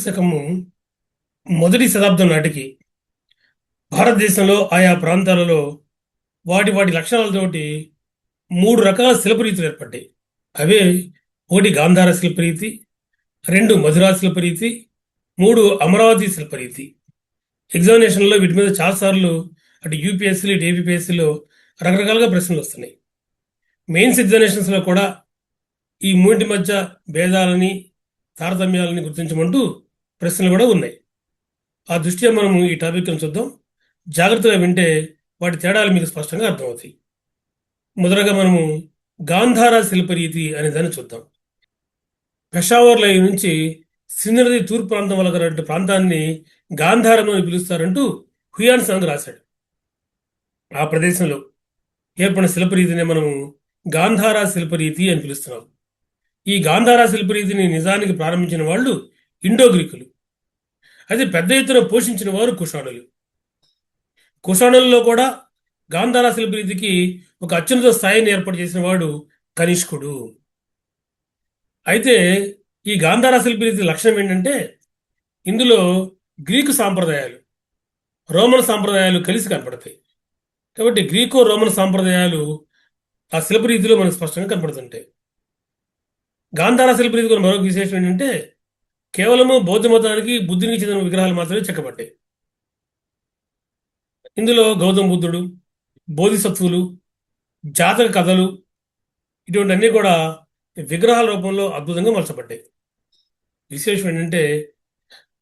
శకము మొదటి శతాబ్దం నాటికి భారతదేశంలో ఆయా ప్రాంతాలలో వాటి వాటి లక్షణాలతోటి మూడు రకాల శిల్పరీతులు ఏర్పడ్డాయి. అవే ఒకటి గాంధార శిల్పరీతి, రెండు మధురా శిల్పరీతి, మూడు అమరావతి శిల్పరీతి. ఎగ్జామినేషన్లో వీటి మీద చాలాసార్లు అటు యూపీఎస్సీలు ఇటు ఏపీఎస్సీలో రకరకాలుగా ప్రశ్నలు వస్తున్నాయి. మెయిన్స్ ఎగ్జామినేషన్స్లో కూడా ఈ మూడింటి మధ్య భేదాలని తారతమ్యాలని గుర్తించమంటూ ప్రశ్నలు కూడా ఉన్నాయి. ఆ దృష్ట్యా మనము ఈ టాపిక్ చూద్దాం. జాగ్రత్తగా వింటే వాటి తేడాలు మీకు స్పష్టంగా అర్థమవుతాయి. మొదటగా మనము గాంధార శిల్పరీతి అనే దాన్ని చూద్దాం. పెషావర్ లైన్ నుంచి సింధు నది తూర్పు ప్రాంతం వల్ల గల ప్రాంతాన్ని గాంధారం అని పిలుస్తారంటూ హుయాన్ సాంగ్ రాశాడు. ఆ ప్రదేశంలో ఏర్పడిన శిల్పరీతిని మనము గాంధార శిల్పరీతి అని పిలుస్తున్నాం. ఈ గాంధార శిల్పరీతిని నిజానికి ప్రారంభించిన వాళ్ళు ఇండో గ్రీకులు. అయితే పెద్ద ఎత్తున పోషించిన వారు కుషాణులు. కుషాణులలో కూడా గాంధార శిల్పరీతికి ఒక అత్యున్నత స్థాయిని ఏర్పాటు చేసిన వాడు కనిష్కుడు. అయితే ఈ గాంధార శిల్పరీతి లక్షణం ఏంటంటే ఇందులో గ్రీకు సాంప్రదాయాలు, రోమన్ సాంప్రదాయాలు కలిసి కనపడతాయి. కాబట్టి గ్రీకో రోమన్ సాంప్రదాయాలు ఆ శిల్పరీతిలో మనకు స్పష్టంగా కనపడుతుంటాయి. గాంధార శిల్పరీతికి మరొక విశేషం ఏంటంటే కేవలము బౌద్ధ మతానికి బుద్ధునికి చెందిన విగ్రహాలు మాత్రమే చెక్కబడ్డాయి. ఇందులో గౌతమ బుద్ధుడు, బోధిసత్వులు, జాతక కథలు ఇటువంటి అన్నీ కూడా విగ్రహాల రూపంలో అద్భుతంగా మలచబడ్డాయి. విశేషం ఏంటంటే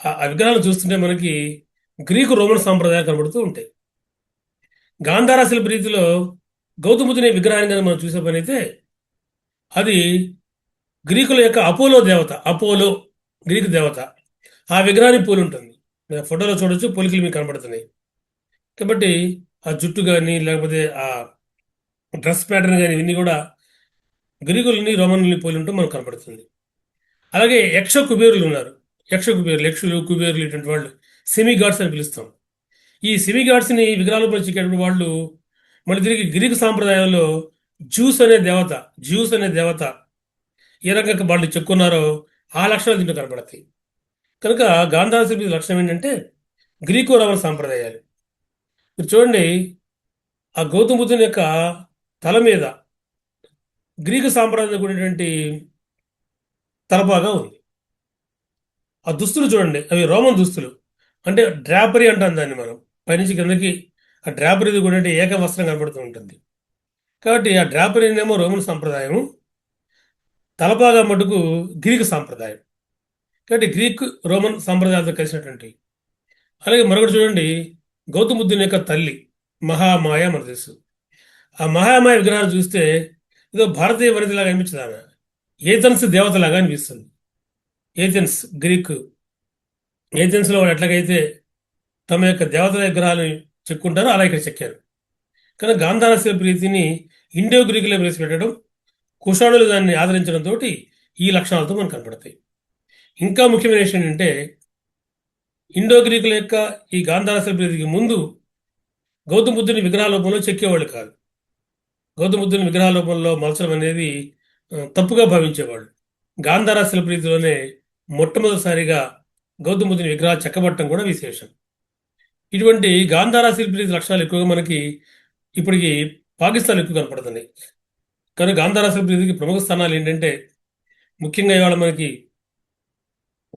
ఆ విగ్రహాలు చూస్తుంటే మనకి గ్రీకు రోమన్ సాంప్రదాయాలు కనబడుతూ ఉంటాయి. గాంధార శిల్పరీతిలో గౌతమ బుద్ధుని విగ్రహాన్ని కనుక మనం చూసే పని అయితే అది గ్రీకుల యొక్క అపోలో దేవత, అపోలో గ్రీకు దేవత, ఆ విగ్రహాన్ని పోలి ఉంటుంది. ఫోటోలో చూడొచ్చు, పోలికలు మీకు కనబడుతున్నాయి. కాబట్టి ఆ జుట్టు కానీ లేకపోతే ఆ డ్రెస్ ప్యాటర్న్ కానీ ఇవన్నీ కూడా గ్రీకులని రోమన్లని పోలి ఉంటూ మనకు కనబడుతుంది. అలాగే యక్ష కుబేరులు ఉన్నారు. యక్షులు కుబేరులు ఇటువంటి వాళ్ళు సెమీ గాడ్స్ అని పిలుస్తాం. ఈ సెమీ గాడ్స్ని విగ్రహాలపై చిక్కేటప్పుడు వాళ్ళు మళ్ళీ తిరిగి గ్రీకు సాంప్రదాయంలో జ్యూస్ అనే దేవత ఏ రకంగా వాళ్ళు చెప్పుకున్నారో ఆ లక్షణాలు దీంట్లో కనబడతాయి. కనుక గాంధార శిల్పి లక్షణం ఏంటంటే గ్రీకు రోమన్ సాంప్రదాయాలు. మీరు చూడండి, ఆ గౌతమ బుద్ధుని యొక్క తల మీద గ్రీకు సాంప్రదాయం కూడినటువంటి తలపాగా ఉంది. ఆ దుస్తులు చూడండి, అవి రోమన్ దుస్తులు. అంటే డ్రాపరీ అంటాం దాన్ని మనం. పైనుంచి కిందకి ఆ డ్రాపరీది కూడా ఏక వస్త్రం కనబడుతూ ఉంటుంది. కాబట్టి ఆ డ్రాపరీనేమో రోమన్ సాంప్రదాయము, తలపాగా మటుకు గ్రీకు సాంప్రదాయం. కాబట్టి గ్రీక్ రోమన్ సాంప్రదాయాలతో కలిసినటువంటి. అలాగే మరొకటి చూడండి, గౌతమ బుద్ధుని యొక్క తల్లి మహామాయ మనకు తెలుసు. ఆ మహామాయ విగ్రహాన్ని చూస్తే ఏదో భారతీయ వనితలాగా అనిపించదు. ఆమె ఏథెన్స్ దేవతలాగా అనిపిస్తుంది. ఏథెన్స్లో వాళ్ళు ఎట్లాగైతే తమ యొక్క దేవతల విగ్రహాలను చెక్కుంటారో అలా ఇక్కడ చెక్కారు. కానీ గాంధార శిల్పరీతిని ఇండో గ్రీకులో ప్రవేశపెట్టడం, కుషాణులు దాన్ని ఆదరించడంతో ఈ లక్షణాలతో మనకు కనపడతాయి. ఇంకా ముఖ్యమైన విషయం ఏంటంటే ఇండో గ్రీకుల యొక్క ఈ గాంధార శిల్పరీతికి ముందు గౌతమ బుద్ధుని విగ్రహాల రూపంలో చెక్కేవాళ్ళు కాదు. గౌతమ బుద్ధుని విగ్రహాల రూపంలో మలచడం అనేది తప్పుగా భావించేవాళ్ళు. గాంధార శిల్పరీతిలోనే మొట్టమొదటిసారిగా గౌతమ బుద్ధుని విగ్రహాలు చెక్కబట్టడం కూడా విశేషం. ఇటువంటి గాంధార శిల్పరీతి లక్షణాలు ఎక్కువగా మనకి ఇప్పటికి పాకిస్తాన్ ఎక్కువ కనపడుతున్నాయి. కానీ గాంధార శిల్పరీతికి ప్రముఖ స్థానాలు ఏంటంటే ముఖ్యంగా ఇవాళ మనకి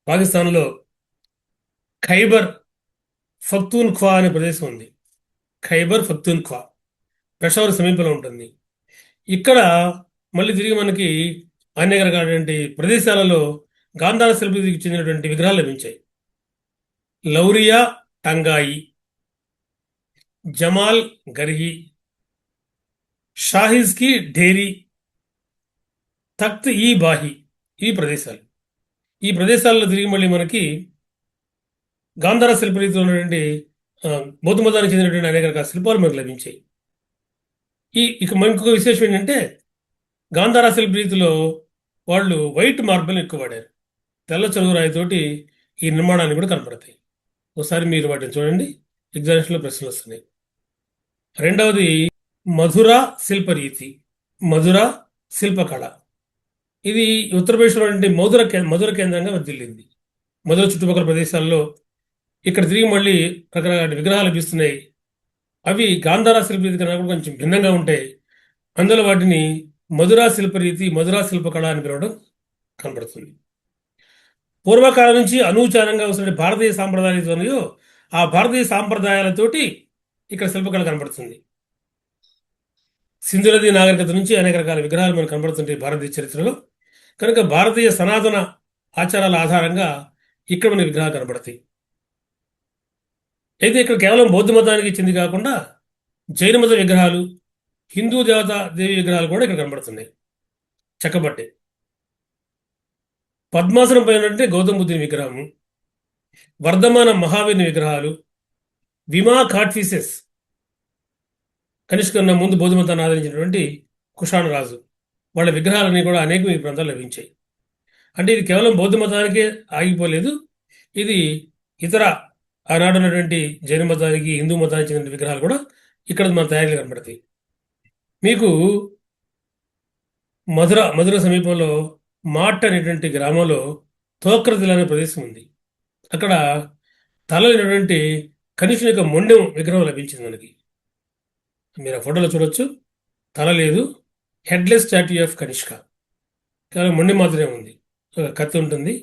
పాకిస్తాన్లో ఖైబర్ పఖ్తూన్ఖ్వా అనే ప్రదేశం ఉంది. ఖైబర్ పఖ్తూన్ఖ్వా పెషావర్ సమీపంలో ఉంటుంది. ఇక్కడ మళ్ళీ తిరిగి మనకి అనేక రకాలైనటువంటి ప్రదేశాలలో గాంధార శిల్పరీతికి చెందినటువంటి విగ్రహాలు లభించాయి. లౌరియా టంగాయి, జమాల్ గర్హి, షాహిజ్కి ఢేరీ, తఖ్త్ ఈ బాహి ఈ ప్రదేశాల్లో తిరిగి మళ్ళీ మనకి గాంధార శిల్పరీతిలో ఉన్నటువంటి బౌద్ధ మతానికి చెందినటువంటి అనేక రకాల శిల్పాలు మనకు లభించాయి. ఇక ఇంకొక విశేషం ఏంటంటే గాంధార శిల్పరీతిలో వాళ్ళు వైట్ మార్బల్ ఎక్కువ వాడారు. తెల్ల చలుగురాయితోటి ఈ నిర్మాణాన్ని కూడా కనపడతాయి. ఒకసారి మీరు వాటిని చూడండి, ఎగ్జామినేషన్లో ప్రశ్నలు వస్తున్నాయి. రెండవది మధుర శిల్పరీతి, మధుర శిల్పకళ. ఇది ఉత్తరప్రదేశ్లో మధుర కేంద్రంగా వర్ధిల్లింది. మధుర చుట్టుపక్కల ప్రదేశాల్లో ఇక్కడ తిరిగి మళ్ళీ రకరకాల విగ్రహాలు లభిస్తున్నాయి. అవి గాంధార శిల్పరీతి కన్నా కూడా కొంచెం భిన్నంగా ఉంటాయి. అందులో వాటిని మధురా శిల్పరీతి, మధురా శిల్పకళ అని పిలవడం కనబడుతుంది. పూర్వకాలం నుంచి అనూచారంగా వస్తున్న భారతీయ సాంప్రదాయాలు ఏవైతే ఉన్నాయో ఆ భారతీయ సాంప్రదాయాలతోటి ఇక్కడ శిల్పకళ కనబడుతుంది. సింధు నది నాగరికత నుంచి అనేక రకాల విగ్రహాలు మనకు కనబడుతుంటాయి భారతీయ చరిత్రలో. కనుక భారతీయ సనాతన ఆచారాల ఆధారంగా ఇక్కడ మన విగ్రహాలు కనబడతాయి. అయితే ఇక్కడ కేవలం బౌద్ధ మతానికి చెంది కాకుండా జైన మత విగ్రహాలు, హిందూ దేవత దేవి విగ్రహాలు కూడా ఇక్కడ కనబడుతున్నాయి చెక్కబట్టే. పద్మాసనం పైన అంటే గౌతమ బుద్ధుని విగ్రహము, వర్ధమాన మహావీరుని విగ్రహాలు, విమా కాట్ఫీసెస్ కనిష్క కన్నా ముందు బౌద్ధ మతాన్ని ఆదరించినటువంటి కుషాణ రాజు వాళ్ళ విగ్రహాలన్నీ కూడా అనేక ఈ ప్రాంతాలు లభించాయి. అంటే ఇది కేవలం బౌద్ధ మతానికే ఆగిపోలేదు. ఇది ఇతర ఆనాడు ఉన్నటువంటి జైన మతానికి, హిందూ మతానికి చెందిన విగ్రహాలు కూడా ఇక్కడ మన తయారీలు కనబడతాయి. మీకు మధుర సమీపంలో మాట్ అనేటువంటి గ్రామంలో తోక్రతిల్ అనే ప్రదేశం ఉంది. అక్కడ తలైనటువంటి కనిష్కుని యొక్క మొండెం విగ్రహం లభించింది మనకి. మీరు ఆ ఫోటోలో చూడొచ్చు. తల లేదు, హెడ్లెస్ స్టాట్యూ ఆఫ్ కనిష్క. కేవలం మొండెం మాత్రమే ఉంది, ఒక కత్తి ఉంటుంది.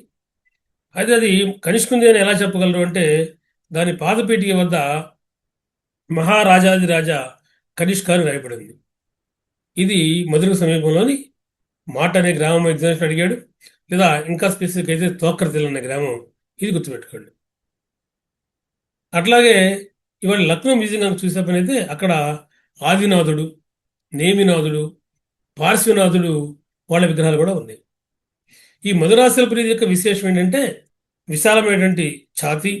అయితే అది కనిష్కుంది అని ఎలా చెప్పగలరు అంటే దాని పాదపీఠిక వద్ద మహారాజాదిరాజా కనిష్క అని రాయబడింది. ఇది మధుర సమీపంలోని మాట్ అనే గ్రామం ఎగ్జామినేషన్ అడిగాడు, లేదా ఇంకా స్పెసిఫిక్ అయితే తోక్రతిల్ అనే గ్రామం, ఇది గుర్తుపెట్టుకోండి. అట్లాగే ఇవాళ లక్నో మ్యూజియం కనుక చూసే పని అయితే అక్కడ ఆదినాథుడు, నేమినాథుడు, పార్శ్వనాథుడు వాళ్ళ విగ్రహాలు కూడా ఉన్నాయి. ఈ మధురా శిల్పరీతి యొక్క విశేషం ఏంటంటే విశాలమైనటువంటి ఛాతీ,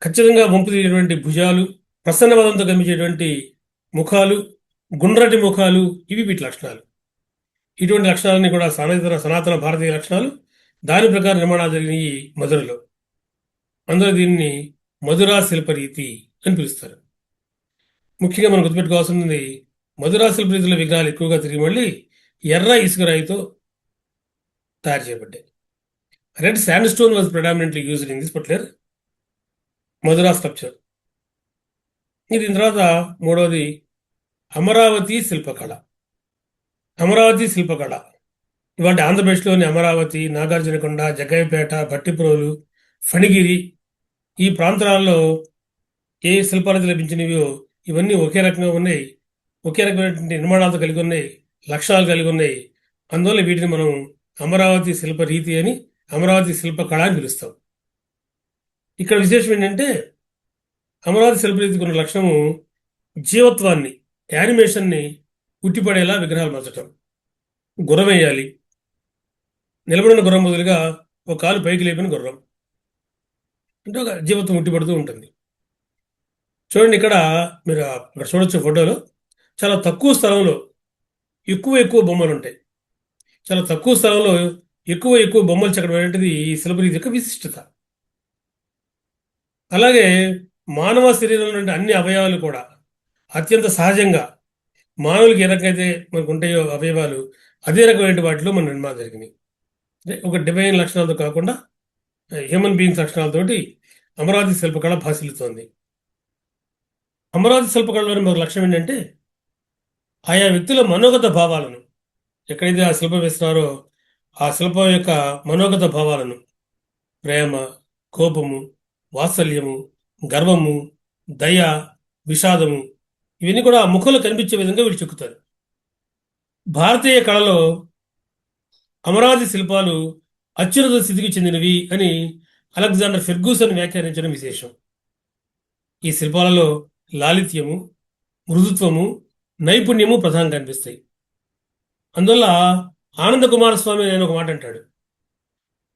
ఖచ్చితంగా వంపు తీసేటువంటి భుజాలు, ప్రసన్నవదంతో కనిపించేటువంటి ముఖాలు, గుండ్రటి ముఖాలు, ఇవి వీటి లక్షణాలు. ఇటువంటి లక్షణాలన్నీ కూడా సనాతన భారతీయ లక్షణాలు. దాని ప్రకారం నిర్మాణాలు జరిగినాయి మధురలో. అందులో దీన్ని మధురా శిల్పరీతి అని పిలుస్తారు. ముఖ్యంగా మనం గుర్తుపెట్టుకోవాల్సింది మధురా శిల్పరీతిలో విగ్రహాలు ఎక్కువగా తిరిగి మళ్ళీ ఎర్ర ఇసుక రాయితో తయారు చేయబడ్డాయి. Red sandstone was predominantly used in this particular Mathura structure. దీని తర్వాత మూడవది అమరావతి శిల్పకళ. అమరావతి శిల్పకళ ఇవాటి ఆంధ్రప్రదేశ్లోని అమరావతి, నాగార్జునకొండ, జగ్గయ్యపేట, భట్టిప్రోలు, ఫణిగిరి ఈ ప్రాంతాలలో ఏ శిల్పాలు లభించినవో ఇవన్నీ ఒకే రకంగా ఉన్నాయి, ఒకే రకమైనటువంటి నిర్మాణాలతో కలిగి ఉన్నాయి, లక్ష్యాలు కలిగి ఉన్నాయి. అందువల్ల వీటిని మనం అమరావతి శిల్ప రీతి అని, అమరావతి శిల్పకళ అని పిలుస్తాం. ఇక్కడ విశేషం ఏంటంటే అమరావతి శిల్పరీతికి ఉన్న లక్షణము జీవత్వాన్ని, యానిమేషన్ని ఉట్టిపడేలా విగ్రహాలు మార్చటం. గుర్రం వేయాలి, నిలబడిన గుర్రం బదులుగా ఒక కాలు పైకి లేపిన గుర్రం అంటే ఒక జీవత్వం ఉట్టిపడుతూ ఉంటుంది. చూడండి, ఇక్కడ మీరు ఇక్కడ చూడొచ్చు ఫోటోలో చాలా తక్కువ స్థలంలో ఎక్కువ బొమ్మలు ఉంటాయి. చాలా తక్కువ స్థలంలో ఎక్కువ బొమ్మలు చెక్కడం అనేటిది ఈ శిల్పరీతి యొక్క విశిష్టత. అలాగే మానవ శరీరంలో నుండి అన్ని అవయవాలు కూడా అత్యంత సహజంగా మానవులకి ఏ రకమైతే మనకు ఉంటాయో అవయవాలు అదే రకమైన వాటిలో మన నిర్మాణం జరిగినాయి. అంటే ఒక డివైన్ లక్షణాలతో కాకుండా హ్యూమన్ బీయింగ్స్ లక్షణాలతోటి అమరావతి శిల్పకళ భాసిల్లుతోంది. అమరావతి శిల్పకళలోని మరొక లక్ష్యం ఏంటంటే ఆయా వ్యక్తుల మనోగత భావాలను, ఎక్కడైతే ఆ శిల్పం వేస్తున్నారో ఆ శిల్పం యొక్క మనోగత భావాలను, ప్రేమ, కోపము, వాత్సల్యము, గర్వము, దయ, విషాదము, ఇవన్నీ కూడా ఆ ముఖంలో కనిపించే విధంగా వీళ్ళు చెక్కుతారు. భారతీయ కళలో అమరావతి శిల్పాలు అత్యున్నత స్థితికి చెందినవి అని అలెగ్జాండర్ ఫెర్గూసన్ వ్యాఖ్యానించడం విశేషం. ఈ శిల్పాలలో లాలిత్యము, మృదుత్వము, నైపుణ్యము ప్రధానంగా కనిపిస్తాయి. అందువల్ల ఆనంద కుమారస్వామి ఆయన ఒక మాట అంటాడు,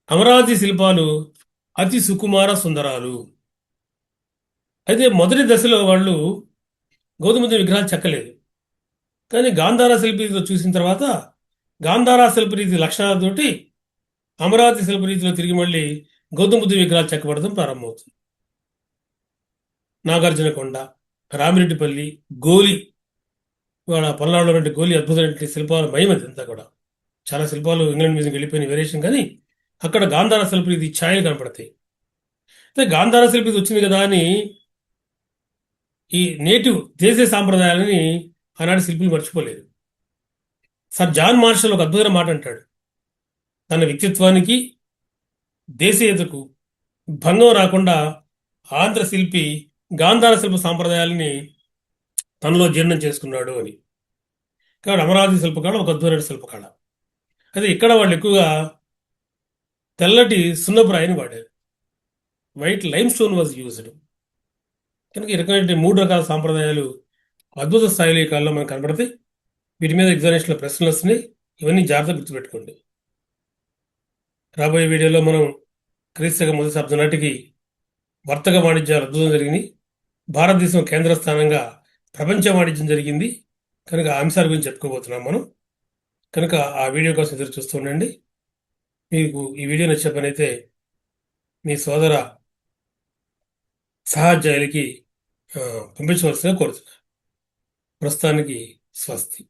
అమరావతి శిల్పాలు అతి సుకుమార సుందరాలు. అయితే మొదటి దశలో వాళ్ళు గౌతమ బుద్ధుని విగ్రహాలు చెక్కలేదు. కానీ గాంధార శిల్పరీతిలో చూసిన తర్వాత గాంధార శిల్పరీతి లక్షణాలతోటి అమరావతి శిల్పరీతిలో తిరిగి మళ్ళీ గౌతమ బుద్ధుని విగ్రహాలు చెక్కబడటం ప్రారంభమవుతుంది. నాగార్జునకొండ, రామిరెడ్డిపల్లి, గోలి, ఇవాళ పల్నాడులో ఉన్నటువంటి గోలి అద్భుతమైన శిల్పాల మహిమది అంతా కూడా. చాలా శిల్పాలు ఇంగ్లాండ్ మ్యూజియంకి వెళ్ళిపోయిన వేరియేషన్, కానీ అక్కడ గాంధార శిల్పులు ఇది ఛాయలు కనపడతాయి. అయితే గాంధార శిల్పి ఇది వచ్చింది కదా అని ఈ నేటివ్ దేశీయ సాంప్రదాయాలని ఆనాటి శిల్పులు మర్చిపోలేదు. సర్ జాన్ మార్షల్ ఒక అద్భుతమైన మాట అంటాడు. తన వ్యక్తిత్వానికి దేశీయతకు భంగం రాకుండా ఆంధ్ర శిల్పి గాంధార శిల్ప సాంప్రదాయాలని తనలో జీర్ణం చేసుకున్నాడు అని. కాబట్టి అమరావతి శిల్పకళ ఒక అద్భుతమైన శిల్పకళ. అయితే ఇక్కడ వాళ్ళు ఎక్కువగా తెల్లటి సున్నపురాయిని వాడారు. White lime stone was used. కనుక ఈ రకమైన 3 రకాల సాంప్రదాయాలు అద్భుత స్థాయిలో ఈ కాలంలో మనకు కనబడతాయి. వీటి మీద ఎగ్జామినేషన్లో ప్రశ్నలు వస్తున్నాయి. ఇవన్నీ జాగ్రత్తగా గుర్తుపెట్టుకోండి. రాబోయే వీడియోలో మనం క్రీస్తు మొదటి శతాబ్దం నాటికి వర్తక వాణిజ్యాలు అద్భుతం జరిగినాయి. భారతదేశం కేంద్ర స్థానంగా ప్రపంచ వాణిజ్యం జరిగింది. కనుక ఆ అంశాల గురించి చెప్పుకోబోతున్నాం మనం. కనుక ఆ వీడియో కోసం ఎదురు చూస్తూ ఉండండి. మీకు ఈ వీడియో నచ్చే పని అయితే మీ సోదర సహాధ్యాయులకి పంపించవలసిందిగా కోరుతున్నాను. ప్రస్తుతానికి స్వస్తి.